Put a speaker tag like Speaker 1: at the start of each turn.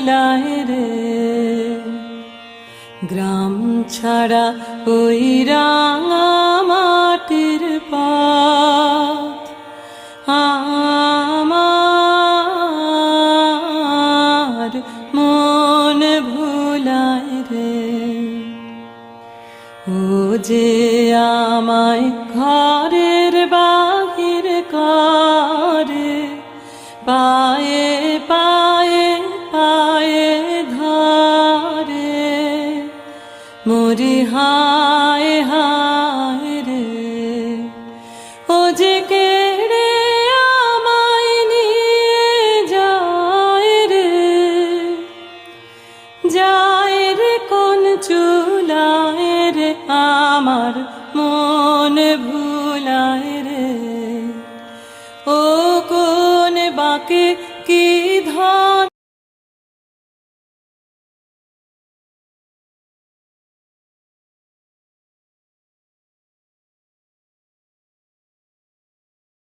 Speaker 1: ভুলায় রে। গ্রাম ছাড়া ওই রাঙা মাটির পথ আমার মন ভুলায় রে। ও যে আমায় ঘরের বাহির করে, পায়ে পায়ে পায়ে ধরে, মরি হায় হায় রে। ও যে কেড়ে আমায় নিয়ে যায় রে, যায় রে কোন চুলায় রে আমার